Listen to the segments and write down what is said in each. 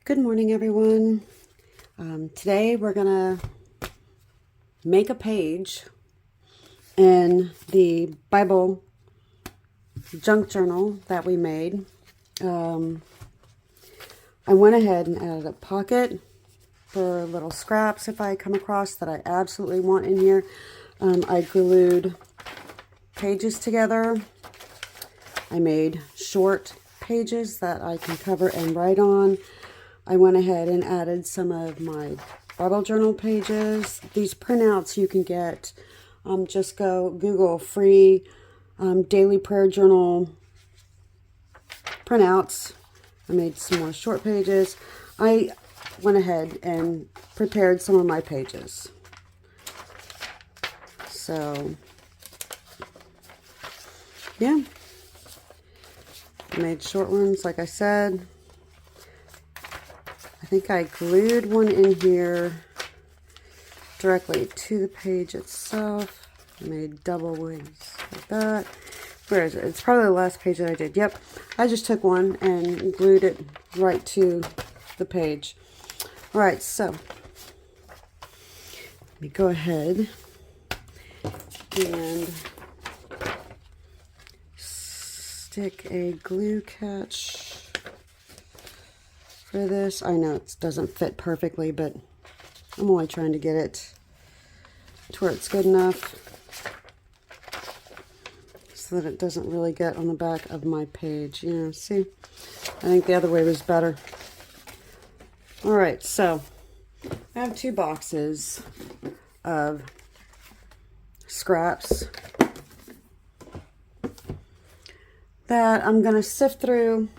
Good morning, everyone. Today we're gonna make a page in the Bible junk journal that we made. I went ahead and added a pocket for little scraps if I come across that I absolutely want in here. I glued pages together. I made short pages that I can cover and write on. I went ahead and added some of my Bible journal pages. These printouts you can get. Just go Google free daily prayer journal printouts. I made some more short pages. I went ahead and prepared some of my pages. So, yeah. I made short ones, like I said. I think I glued one in here directly to the page itself. I made double wings like that. Where is it? It's probably the last page that I did. Yep. I just took one and glued it right to the page. All right, so let me go ahead and stick a glue catch for this. I know it doesn't fit perfectly, but I'm only trying to get it to where it's good enough so that it doesn't really get on the back of my page. You know, see? I think the other way was better. All right, so I have 2 boxes of scraps that I'm going to sift through.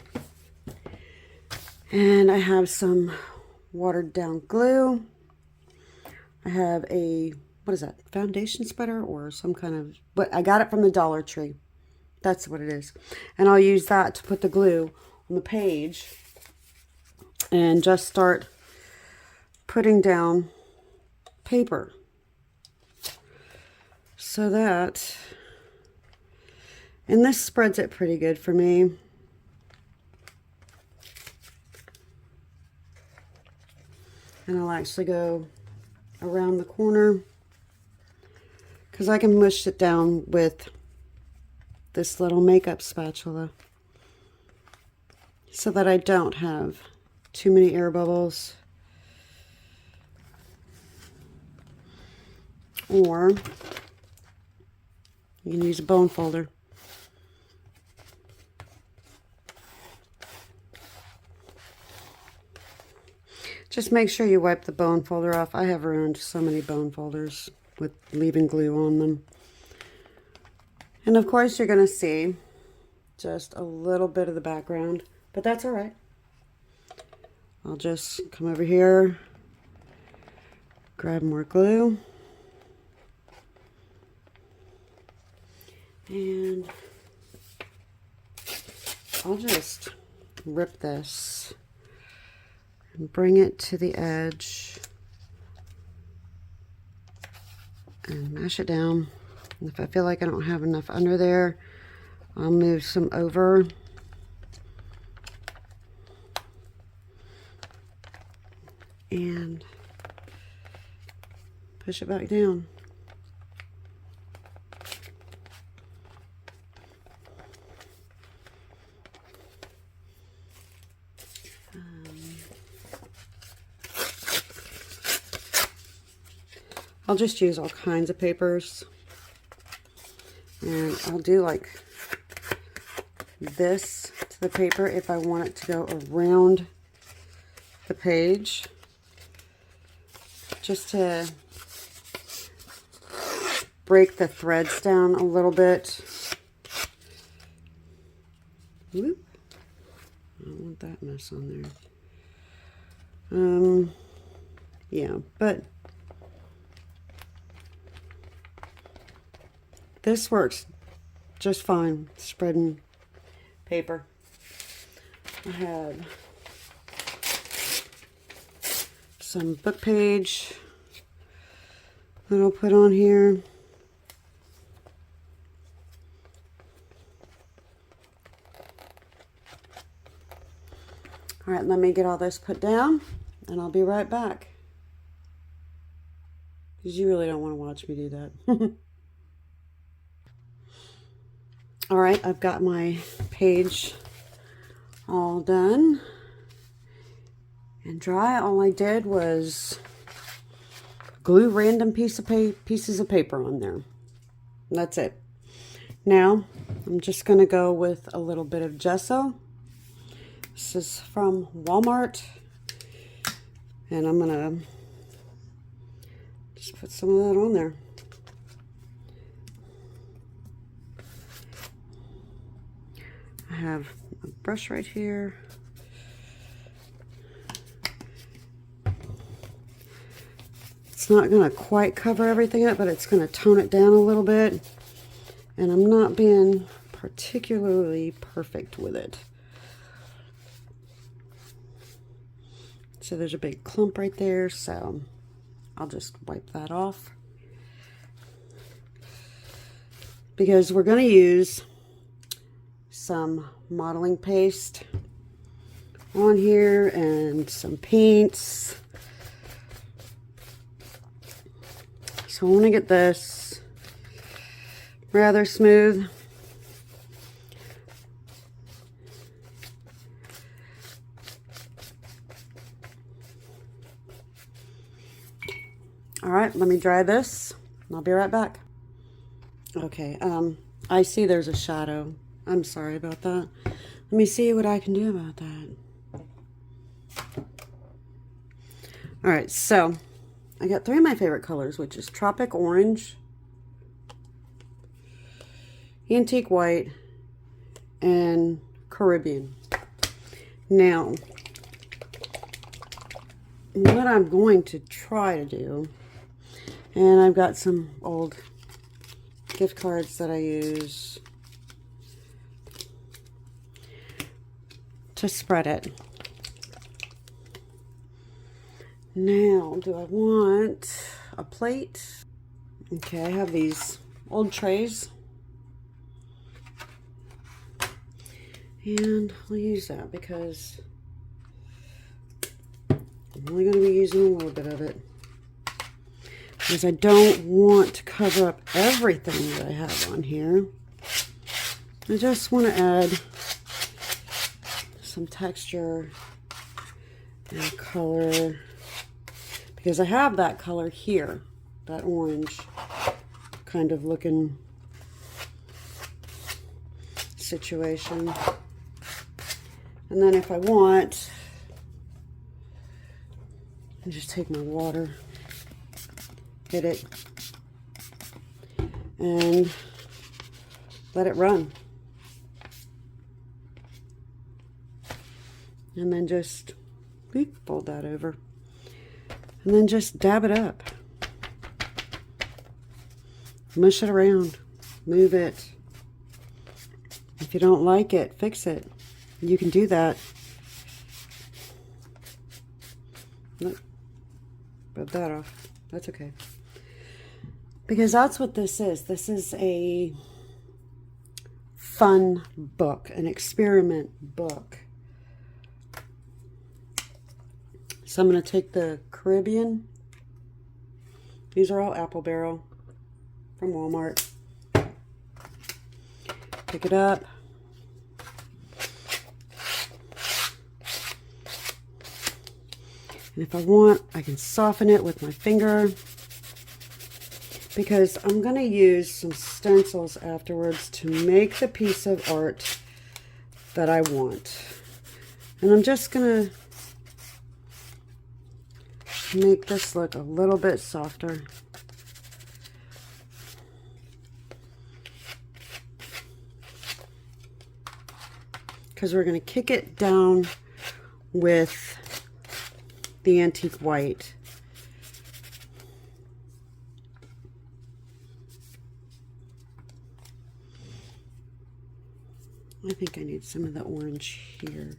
And I have some watered down glue. I have a, what is that, foundation spreader or some kind of, but I got it from the Dollar Tree. That's what it is. And I'll use that to put the glue on the page and just start putting down paper. So that, and this spreads it pretty good for me. And I'll actually go around the corner because I can mush it down with this little makeup spatula so that I don't have too many air bubbles. Or you can use a bone folder. Just make sure you wipe the bone folder off. I have ruined so many bone folders with leaving glue on them. And of course you're going to see just a little bit of the background, but that's all right. I'll just come over here, grab more glue, and I'll just rip this and bring it to the edge and mash it down. And if I feel like I don't have enough under there, I'll move some over. And push it back down. I'll just use all kinds of papers, and I'll do like this to the paper if I want it to go around the page, just to break the threads down a little bit. Whoop. I don't want that mess on there. Yeah, but this works just fine, spreading paper. I have some book page that I'll put on here. All right, let me get all this put down and I'll be right back. Because you really don't want to watch me do that. All right, I've got my page all done and dry. All I did was glue random pieces of paper on there. That's it. Now, I'm just going to go with a little bit of gesso. This is from Walmart. And I'm going to just put some of that on there. I have a brush right here. It's not going to quite cover everything up, but it's going to tone it down a little bit. And I'm not being particularly perfect with it. So there's a big clump right there, so I'll just wipe that off. Because we're going to use some modeling paste on here and some paints. So I want to get this rather smooth. All right, let me dry this and I'll be right back. Okay, I see there's a shadow. I'm sorry about that. Let me see what I can do about that. All right, so I got 3 of my favorite colors, which is Tropic Orange, Antique White, and Caribbean. Now, what I'm going to try to do, and I've got some old gift cards that I use to spread it. Now, do I want a plate? Okay, I have these old trays. And I'll use that because I'm only going to be using a little bit of it. Because I don't want to cover up everything that I have on here. I just want to add some texture and color. Because I have that color here, that orange kind of looking situation. And then if I want, I just take my water, hit it, and let it run. And then just fold that over. And then just dab it up. Mush it around. Move it. If you don't like it, fix it. You can do that. Look, rub that off. That's okay. Because that's what this is. This is a fun book, an experiment book. So I'm going to take the Caribbean. These are all apple barrel from Walmart. Pick it up. And if I want, I can soften it with my finger. Because I'm going to use some stencils afterwards to make the piece of art that I want. And I'm just going to make this look a little bit softer. Because we're going to kick it down with the antique white. I think I need some of the orange here.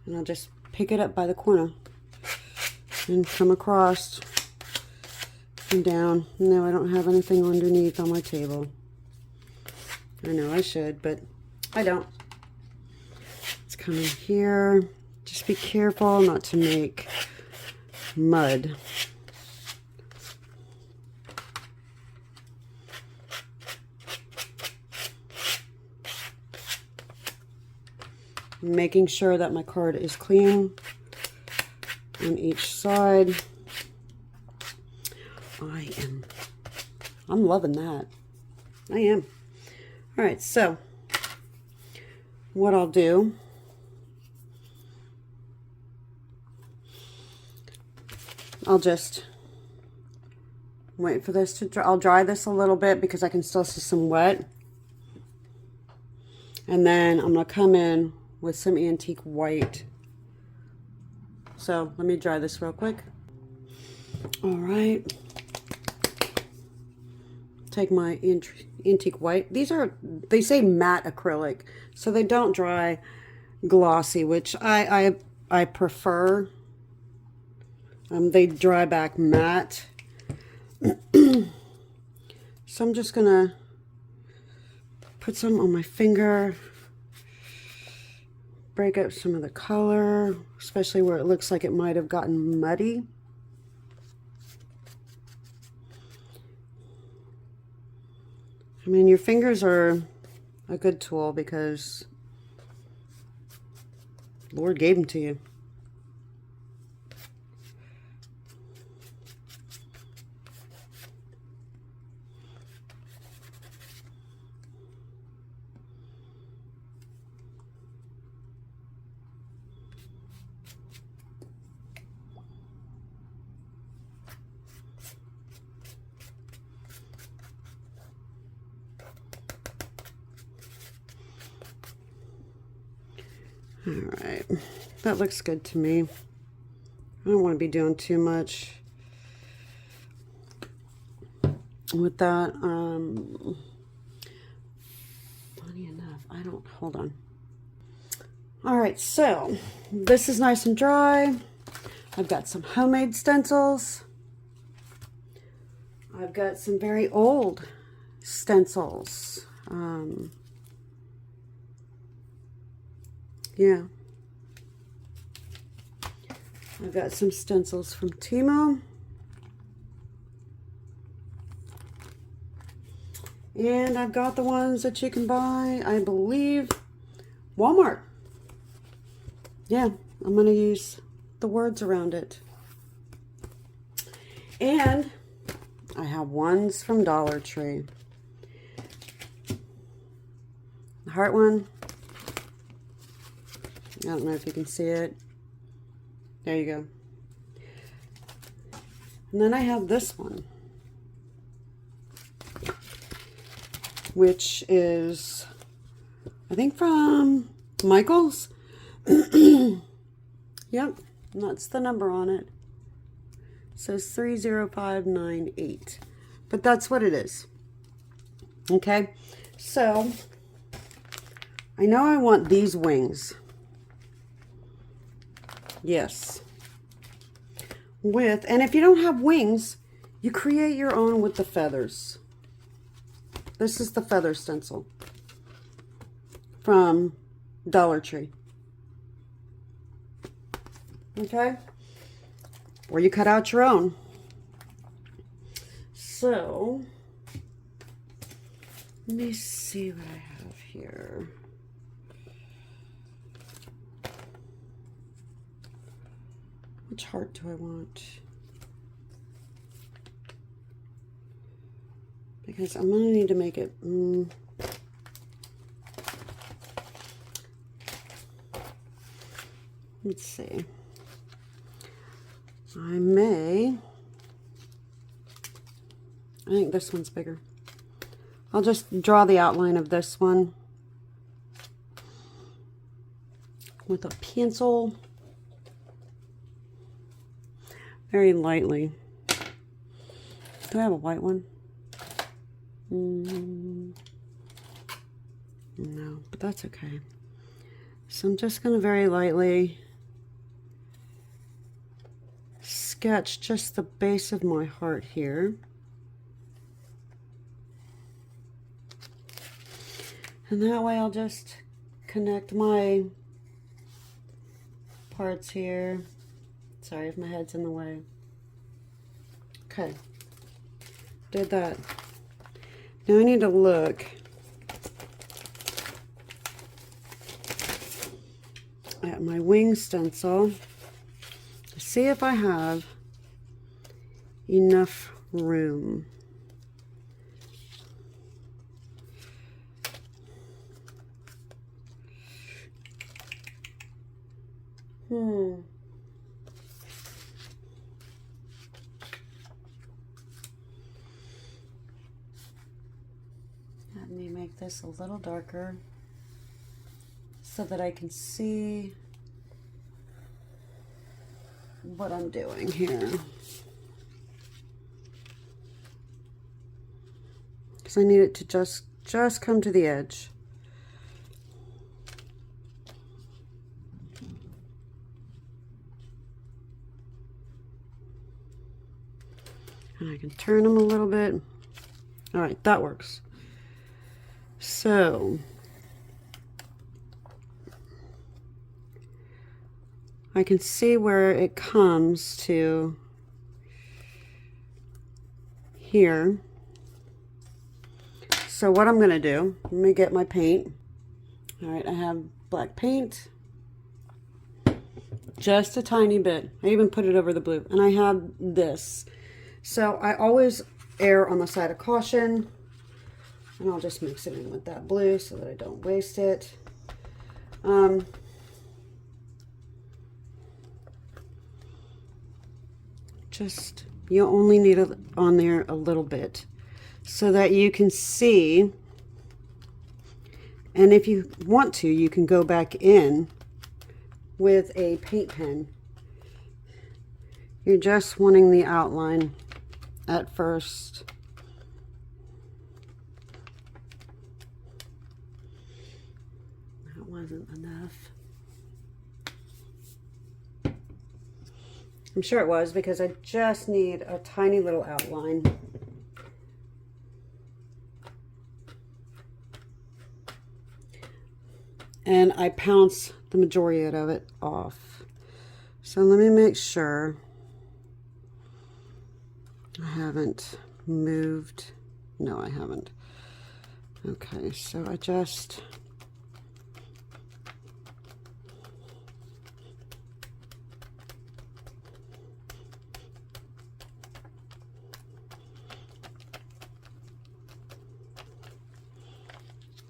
And I'll just pick it up by the corner and come across and down. No, I don't have anything underneath on my table. I know I should, but I don't. It's coming here. Just be careful not to make mud. Making sure that my card is clean on each side. I'm loving that. I am. All right, so what I'll do, I'll just wait for this to dry. I'll dry this a little bit because I can still see some wet. And then I'm gonna come in with some antique white. So let me dry this real quick. All right. Take my antique white. These are, they say matte acrylic, so they don't dry glossy, which I prefer. They dry back matte. So I'm just gonna put some on my finger, break up some of the color, especially where it looks like it might have gotten muddy. I mean, your fingers are a good tool because the Lord gave them to you. All right, that looks good to me. I don't want to be doing too much with that. Funny enough, I don't, hold on. All right, so this is nice and dry. I've got some homemade stencils. I've got some very old stencils. Yeah. I've got some stencils from Timo. And I've got the ones that you can buy, I believe, Walmart. Yeah, I'm going to use the words around it. And I have ones from Dollar Tree. The heart one. I don't know if you can see it. There you go. And then I have this one, which is, I think, from Michael's. Yep, and that's the number on it. It says 30598. But that's what it is. Okay, so I know I want these wings. Yes. And if you don't have wings, you create your own with the feathers. This is the feather stencil from Dollar Tree. Okay? Or you cut out your own. So, let me see what I have here. Which heart do I want? Because I'm going to need to make it... Let's see. I think this one's bigger. I'll just draw the outline of this one with a pencil. Very lightly. Do I have a white one? No, but that's okay. So I'm just going to very lightly sketch just the base of my heart here. And that way I'll just connect my parts here. Sorry if my head's in the way. Okay, did that. Now I need to look at my wing stencil to see if I have enough room. Let me make this a little darker so that I can see what I'm doing here. Because I need it to just come to the edge. And I can turn them a little bit. All right, that works. So I can see where it comes to here. So what I'm going to do, let me get my paint. All right, I have black paint. Just a tiny bit. I even put it over the blue. And I have this. So I always err on the side of caution. And I'll just mix it in with that blue so that I don't waste it. You only need it on there a little bit so that you can see. And if you want to, you can go back in with a paint pen. You're just wanting the outline at first. That wasn't enough. I'm sure it was because I just need a tiny little outline. And I pounce the majority of it off. So let me make sure I haven't moved. No, I haven't. Okay, so I just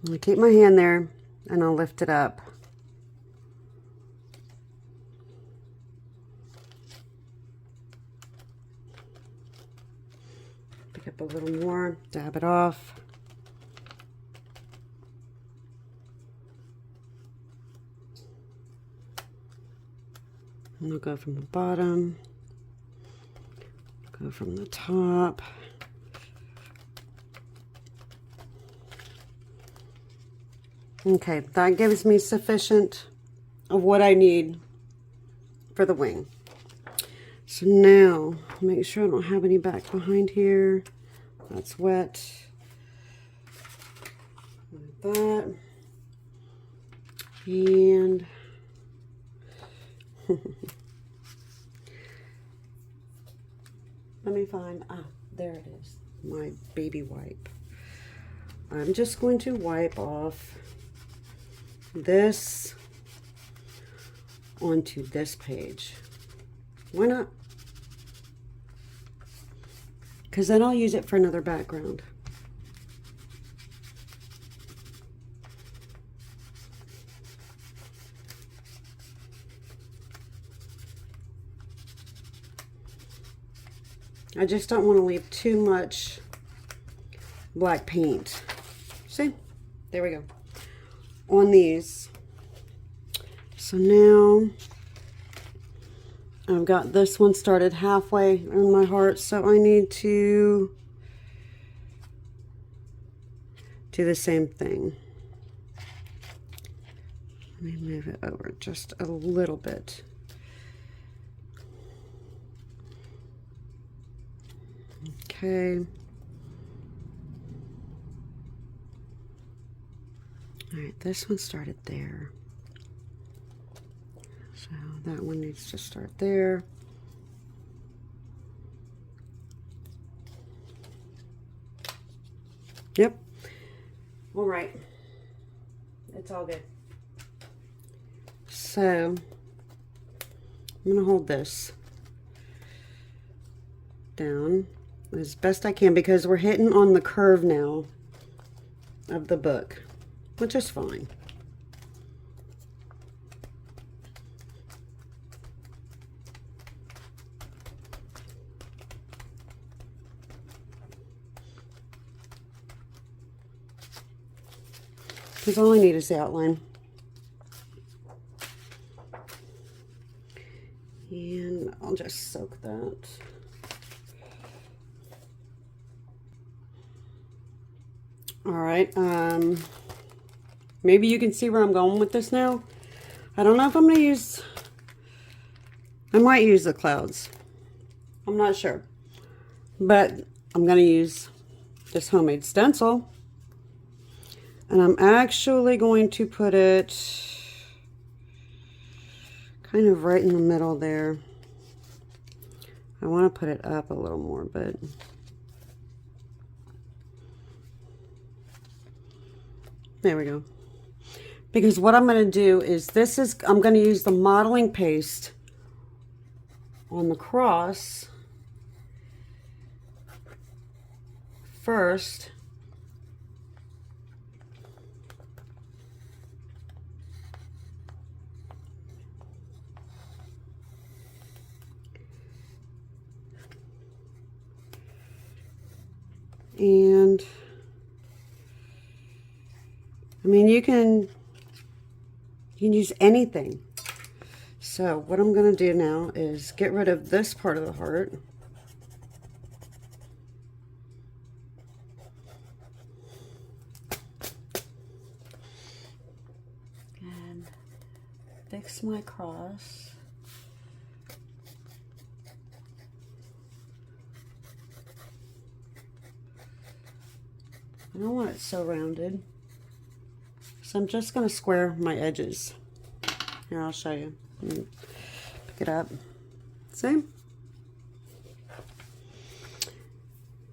I'm gonna keep my hand there and I'll lift it up. Pick up a little more, dab it off. And I'll go from the bottom, go from the top. Okay, that gives me sufficient of what I need for the wing. So now, make sure I don't have any back behind here. That's wet. Like that. And let me find, there it is, my baby wipe. I'm just going to wipe off this onto this page. Why not? Because then I'll use it for another background. I just don't want to leave too much black paint. See? There we go. On these. So now I've got this one started halfway in my heart, so I need to do the same thing. Let me move it over just a little bit. Okay. All right, this one started there. So So that one needs to start there. Yep. All right. It's all good. So I'm going to hold this down as best I can because we're hitting on the curve now of the book, which is fine. Because all I need is the outline. And I'll just soak that. All right, maybe you can see where I'm going with this now. I don't know if I'm going to use, I might use the clouds. I'm not sure. But I'm going to use this homemade stencil. And I'm actually going to put it kind of right in the middle there. I want to put it up a little more, but there we go. Because what I'm going to do is I'm going to use the modeling paste on the cross first. And I mean, you can use anything. So what I'm going to do now is get rid of this part of the heart. And fix my cross. I don't want it so rounded. So I'm just going to square my edges. Here, I'll show you. Pick it up. See?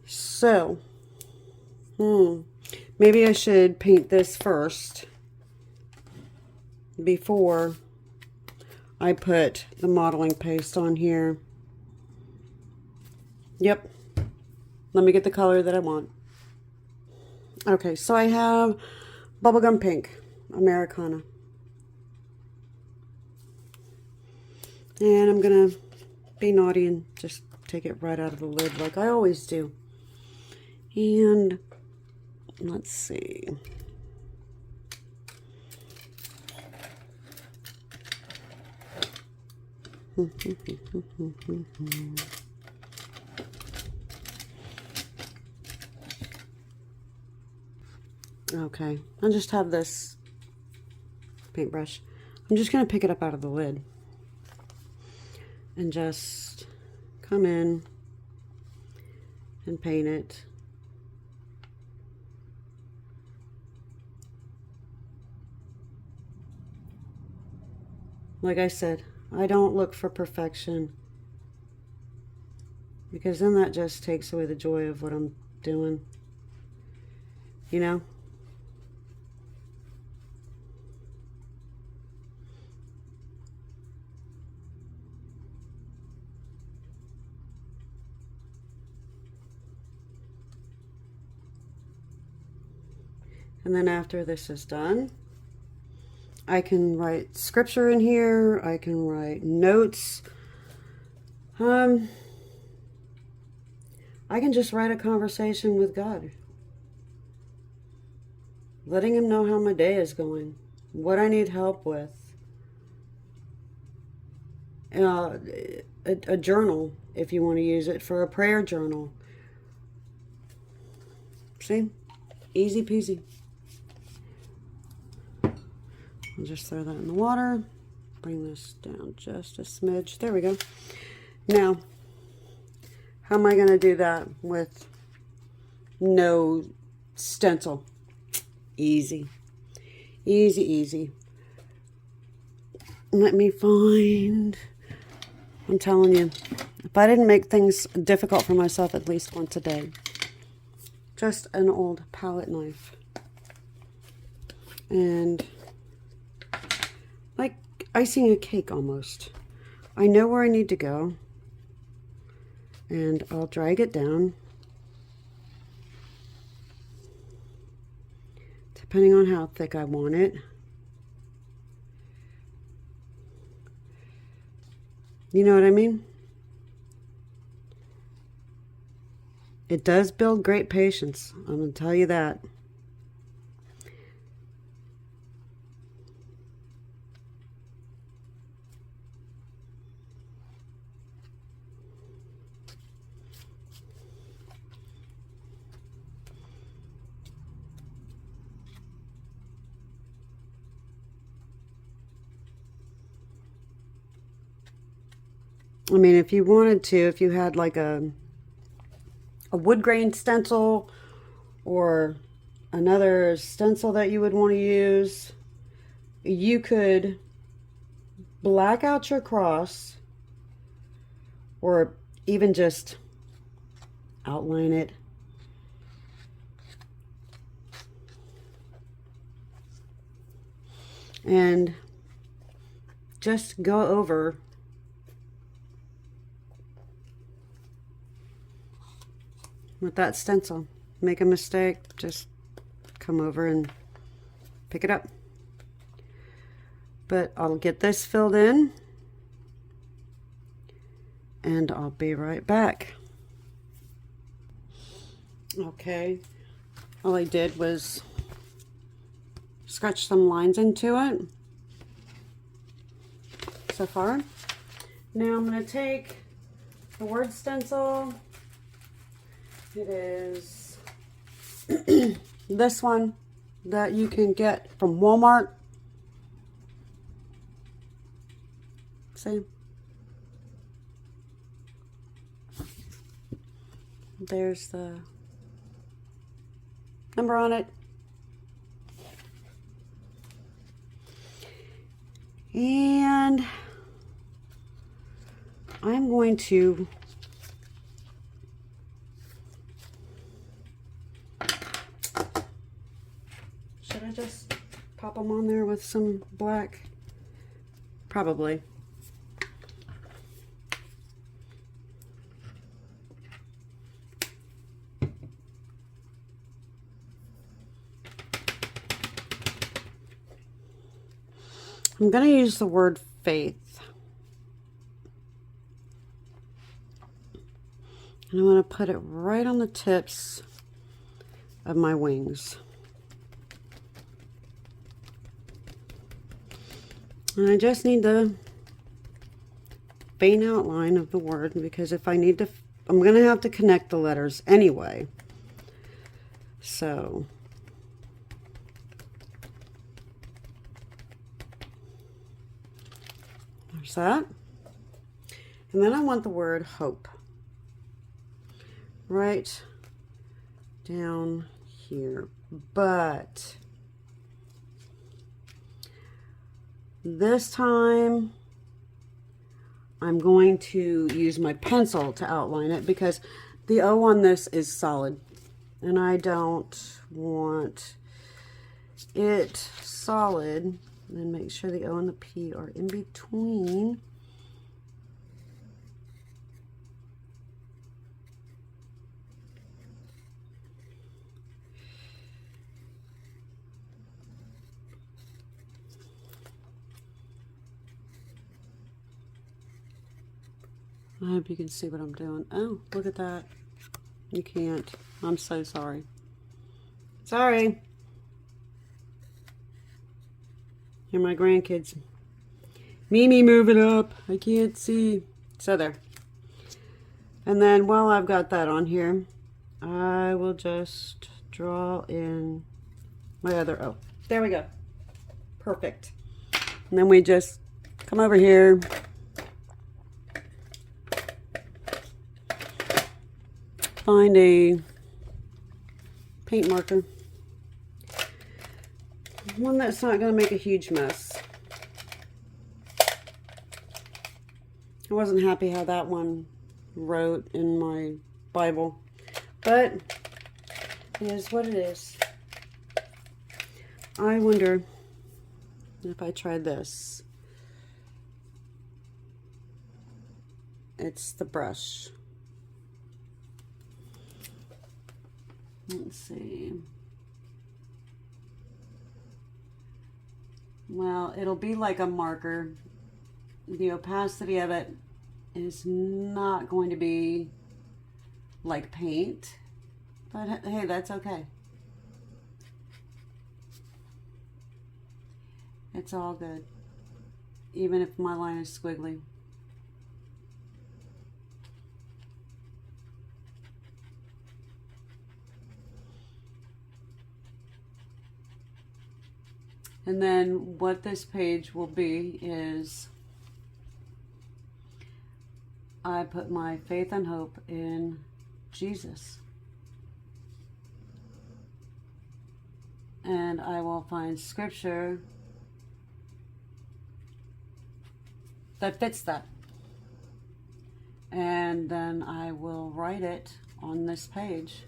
So, maybe I should paint this first before I put the modeling paste on here. Yep. Let me get the color that I want. Okay, so I have bubblegum pink, Americana. And I'm going to be naughty and just take it right out of the lid like I always do. And let's see. Okay, I just have this paintbrush. I'm just going to pick it up out of the lid and just come in and paint it. Like I said, I don't look for perfection because then that just takes away the joy of what I'm doing, you know? And then after this is done, I can write scripture in here. I can write notes. I can just write a conversation with God. Letting him know how my day is going. What I need help with. A journal, if you want to use it for a prayer journal. See? Easy peasy. I'll just throw that in the water. Bring this down just a smidge. There we go. Now, how am I going to do that with no stencil? Easy. Easy, easy. Let me find, I'm telling you, if I didn't make things difficult for myself at least once a day. Just an old palette knife. And like icing a cake almost. I know where I need to go. And I'll drag it down. Depending on how thick I want it. You know what I mean? It does build great patience. I'm going to tell you that. I mean, if you wanted to, if you had like a wood grain stencil or another stencil that you would want to use, you could black out your cross or even just outline it. And just go over with that stencil. Make a mistake, just come over and pick it up. But I'll get this filled in and I'll be right back. Okay, all I did was scratch some lines into it so far. Now I'm going to take the word stencil. It is this one that you can get from Walmart. See? There's the number on it. And I'm going to should I just pop them on there with some black? Probably. I'm going to use the word faith. And I'm going to put it right on the tips of my wings. And I just need the faint outline of the word, because if I need to, I'm going to have to connect the letters anyway. So there's that. And then I want the word hope right down here. But this time I'm going to use my pencil to outline it, because the O on this is solid and I don't want it solid. And then make sure the O and the P are in between. I hope you can see what I'm doing. Oh, look at that. You can't. I'm so sorry. Sorry. Here are my grandkids. Mimi, move it up. I can't see. So there. And then while I've got that on here, I will just draw in my other O. There we go. Perfect. And then we just come over here. Find a paint marker. One that's not going to make a huge mess. I wasn't happy how that one wrote in my Bible, but it is what it is. I wonder if I try this. It's the brush. Let's see. Well, it'll be like a marker. The opacity of it is not going to be like paint, but hey, that's okay. It's all good, even if my line is squiggly. And then what this page will be is I put my faith and hope in Jesus. And I will find scripture that fits that. And then I will write it on this page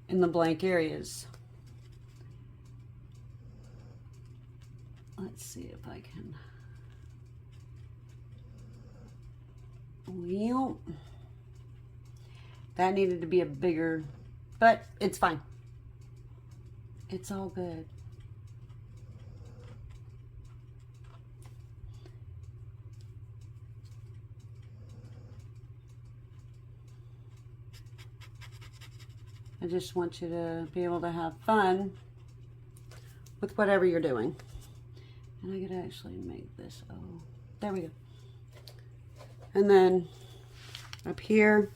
in the blank areas. Let's see if I can. Well, that needed to be a bigger, but it's fine. It's all good. I just want you to be able to have fun with whatever you're doing. And I could actually make this, oh, there we go. And then up here,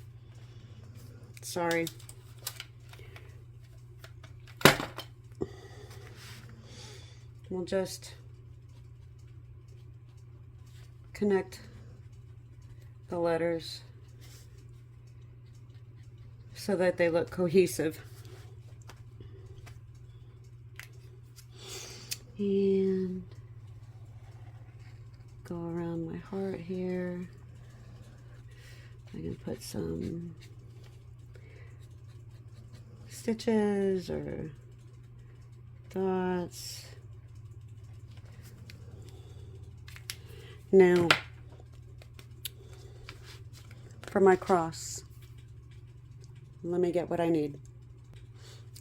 sorry, we'll just connect the letters so that they look cohesive. And go around my heart here. I can put some stitches or dots. Now, for my cross, let me get what I need.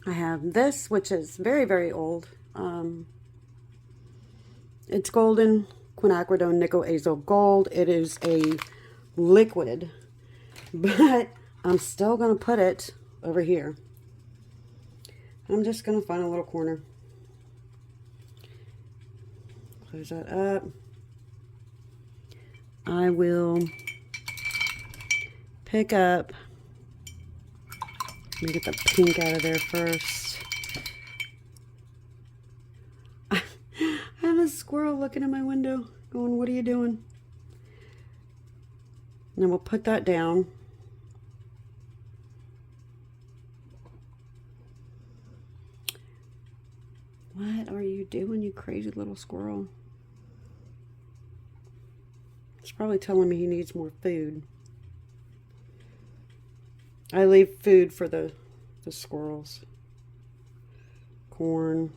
I have this, which is very, very old. It's golden quinacridone nickel azo gold. It is a liquid, but I'm still going to put it over here. I'm just going to find a little corner. Close that up. I will pick up, let me get the pink out of there first. I have a squirrel looking in my window going, what are you doing? And then we'll put that down. What are you doing, you crazy little squirrel? It's probably telling me he needs more food. I leave food for the squirrels. Corn,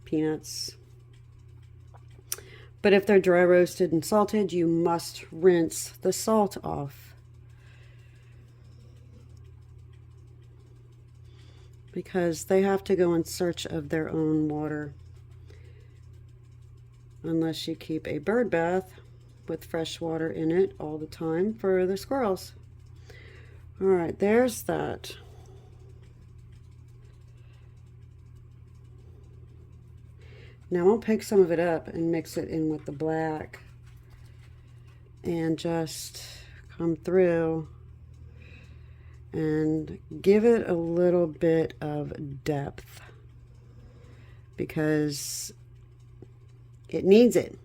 peanuts. But if they're dry roasted and salted, you must rinse the salt off. Because they have to go in search of their own water. Unless you keep a bird bath with fresh water in it all the time for the squirrels. All right, there's that. Now I'll pick some of it up and mix it in with the black and just come through and give it a little bit of depth because it needs it.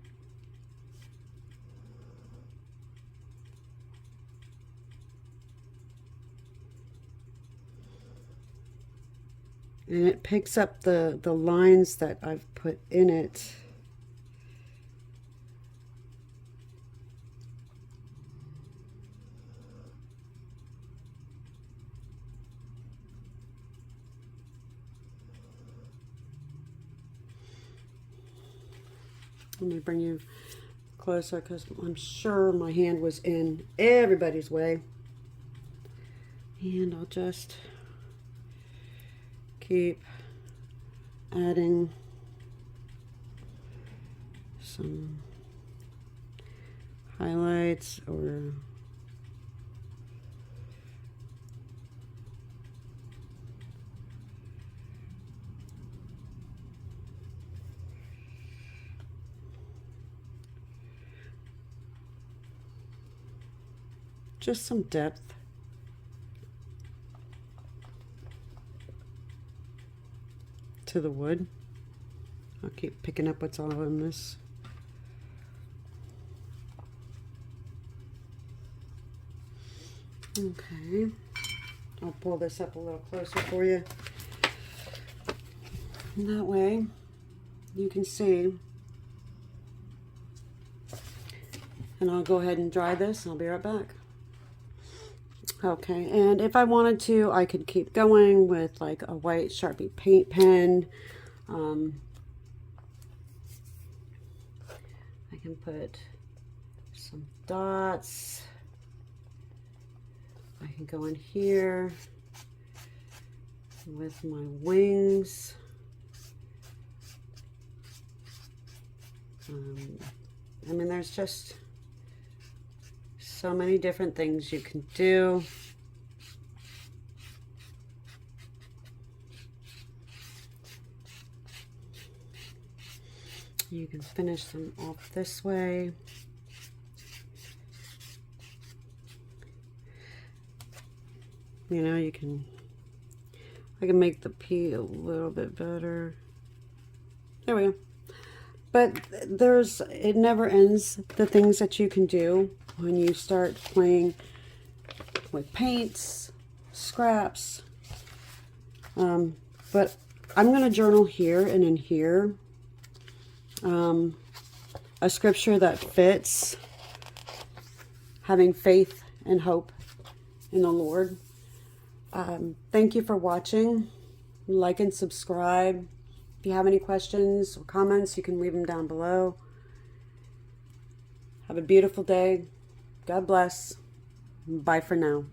And it picks up the lines that I've put in it. Let me bring you closer because I'm sure my hand was in everybody's way. And I'll just keep adding some highlights or just some depth. To the wood. I'll keep picking up what's all in this. Okay, I'll pull this up a little closer for you. And that way you can see. And I'll go ahead and dry this and I'll be right back. Okay, and if I wanted to, I could keep going with like a white Sharpie paint pen. I can put some dots. I can go in here with my wings. I mean, there's just so many different things you can do. You can finish them off this way. You know, I can make the P a little bit better. There we go. But it never ends, the things that you can do when you start playing with paints, scraps. But I'm going to journal here and in here. A scripture that fits, having faith and hope in the Lord. Thank you for watching. Like and subscribe. If you have any questions or comments, you can leave them down below. Have a beautiful day. God bless. Bye for now.